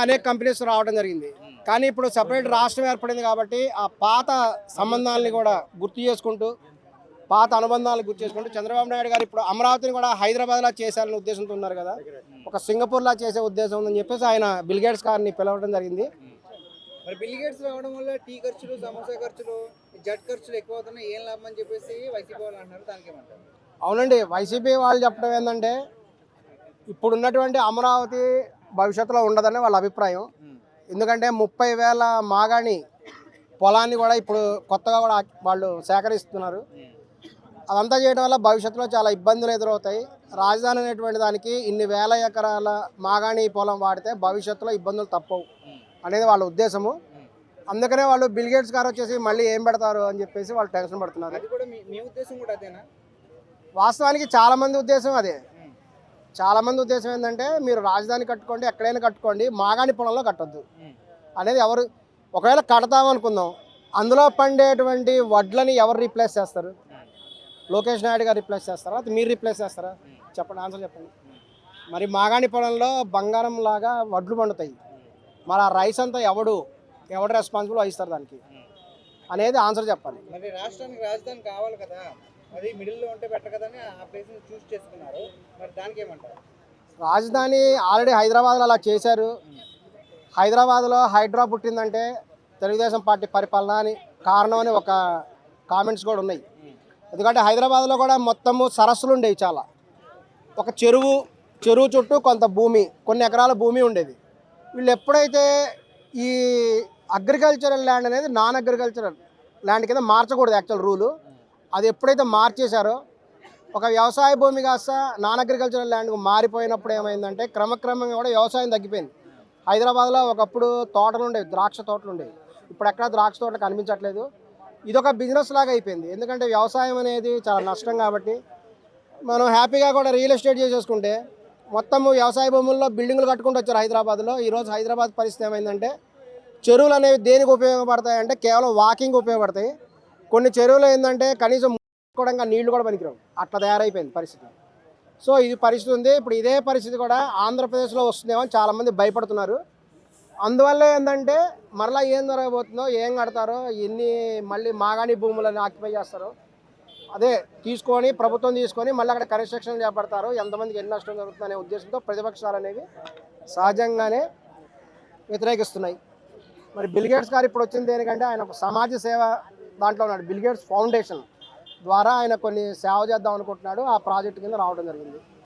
అనేక కంపెనీస్ రావడం జరిగింది. కానీ ఇప్పుడు సెపరేట్ రాష్ట్రం ఏర్పడింది కాబట్టి ఆ పాత సంబంధాలని కూడా గుర్తు చేసుకుంటూ, పాత అనుబంధాలను గుర్తు చేసుకుంటూ చంద్రబాబు నాయుడు గారు ఇప్పుడు అమరావతిని కూడా హైదరాబాద్‌లా చేశారనే ఉద్దేశంతో ఉన్నారు కదా! ఒక సింగపూర్‌లా చేసే ఉద్దేశం ఉందని చెప్పేసి ఆయన బిల్ గేట్స్ గారిని పిలవడం జరిగింది. మరి బిల్ గేట్స్ రావడం వల్ల టీ ఖర్చులు, సమోసా ఖర్చులు, జట్ ఖర్చులు ఎక్కువ అవుతున్నాయి. ఏం లాభం అని చెప్పేసి వైసీపీ వాళ్ళు అంటున్నారు. దానికేమంటారు? అవునండి. వైసీపీ వాళ్ళు చెప్పడం ఏందంటే, ఇప్పుడున్నటువంటి అమరావతి భవిష్యత్తులో ఉండదని వాళ్ళ అభిప్రాయం. ఎందుకంటే 30,000 మాగాణి పొలాన్ని కూడా ఇప్పుడు కొత్తగా కూడా వాళ్ళు సేకరిస్తున్నారు. అదంతా చేయడం వల్ల భవిష్యత్తులో చాలా ఇబ్బందులు ఎదురవుతాయి. రాజధాని అనేటువంటి దానికి ఇన్ని వేల ఎకరాల మాగాణి పొలం వాడితే భవిష్యత్తులో ఇబ్బందులు తప్పవు అనేది వాళ్ళ ఉద్దేశము. అందుకనే వాళ్ళు బిల్ గేట్స్ గారు వచ్చేసి మళ్ళీ ఏం పెడతారు అని చెప్పేసి వాళ్ళు టెన్షన్ పడుతున్నారు. అది కూడా మీ ఉద్దేశం కూడా అదేనా? వాస్తవానికి చాలామంది ఉద్దేశం అదే. చాలామంది ఉద్దేశం ఏంటంటే, మీరు రాజధాని కట్టుకోండి, ఎక్కడైనా కట్టుకోండి, మాగాణి పొలంలో కట్టొద్దు అనేది ఎవరు. ఒకవేళ కడతామనుకుందాం, అందులో పండేటువంటి వడ్లని ఎవరు రీప్లేస్ చేస్తారు? లోకేష్ నాయుడు గారు రీప్లేస్ చేస్తారా? అది మీరు రీప్లేస్ చేస్తారా? చెప్పండి, ఆన్సర్ చెప్పండి. మరి మాగాణి పొలంలో బంగారం లాగా వడ్లు పండుతాయి. మరి ఆ రైస్ అంతా ఎవడు రెస్పాన్సిబుల్ వహిస్తారు దానికి అనేది ఆన్సర్ చెప్పాలి. మరి రాష్ట్రానికి రాజధాని కావాలి కదా, అది మిడిల్లో ఉంటే బెటర్ కదా అని ఆ ప్లేస్ని చూస్ చేసుకున్నారు. మరి దానికి ఏమంటారు? రాజధాని ఆల్రెడీ హైదరాబాద్లో అలా చేశారు. హైదరాబాద్లో హైడ్రా పుట్టిందంటే తెలుగుదేశం పార్టీ పరిపాలన అని కారణం అని ఒక కామెంట్స్ కూడా ఉన్నాయి. ఎందుకంటే హైదరాబాద్లో కూడా మొత్తము సరస్సులు ఉండేవి చాలా. ఒక చెరువు చుట్టూ కొంత భూమి, కొన్ని ఎకరాల భూమి ఉండేది. వీళ్ళు ఎప్పుడైతే ఈ అగ్రికల్చరల్ ల్యాండ్ అనేది నాన్ అగ్రికల్చరల్ ల్యాండ్ కింద మార్చకూడదు యాక్చువల్ రూలు, అది ఎప్పుడైతే మార్చేశారో ఒక వ్యవసాయ భూమి కాస్త నాన్ అగ్రికల్చరల్ ల్యాండ్కు మారిపోయినప్పుడు ఏమైందంటే క్రమక్రమంగా కూడా వ్యవసాయం తగ్గిపోయింది. హైదరాబాద్లో ఒకప్పుడు తోటలు ఉండేవి, ద్రాక్ష తోటలు ఉండేవి. ఇప్పుడు ఎక్కడ ద్రాక్ష తోటలు కనిపించట్లేదు. ఇదొక బిజినెస్ లాగా అయిపోయింది. ఎందుకంటే వ్యవసాయం అనేది చాలా నష్టం కాబట్టి మనం హ్యాపీగా కూడా రియల్ ఎస్టేట్ చేసేసుకుంటే మొత్తము వ్యవసాయ భూముల్లో బిల్డింగులు కట్టుకుంటూ వచ్చారు హైదరాబాద్లో. ఈరోజు హైదరాబాద్ పరిస్థితి ఏమైందంటే, చెరువులు అనేవి దేనికి ఉపయోగపడతాయి అంటే కేవలం వాకింగ్ ఉపయోగపడతాయి. కొన్ని చెరువులు ఏంటంటే కనీసం కూడా నీళ్లు కూడా పనికిరావు, అట్లా తయారైపోయింది పరిస్థితి. సో ఇది పరిస్థితి ఉంది. ఇప్పుడు ఇదే పరిస్థితి కూడా ఆంధ్రప్రదేశ్లో వస్తుందేమో అని చాలామంది భయపడుతున్నారు. అందువల్ల ఏంటంటే మరలా ఏం జరగబోతుందో, ఏం కడతారో, ఎన్ని మళ్ళీ మాగాణి భూములను ఆక్యుపై చేస్తారో అదే ప్రభుత్వం తీసుకొని మళ్ళీ అక్కడ కన్స్ట్రక్షన్ చేపడతారు, ఎంతమందికి ఎన్ని నష్టం జరుగుతుందనే ఉద్దేశంతో ప్రతిపక్షాలు అనేవి సహజంగానే వ్యతిరేకిస్తున్నాయి. మరి బిల్ గేట్స్ గారు ఇప్పుడు వచ్చింది దేనికంటే, ఆయన ఒక సమాజ సేవ దాంట్లో ఉన్నాడు. బిల్ గేట్స్ ఫౌండేషన్ ద్వారా ఆయన కొన్ని సేవ చేద్దాం అనుకుంటున్నాడు. ఆ ప్రాజెక్టు కింద రావడం జరిగింది.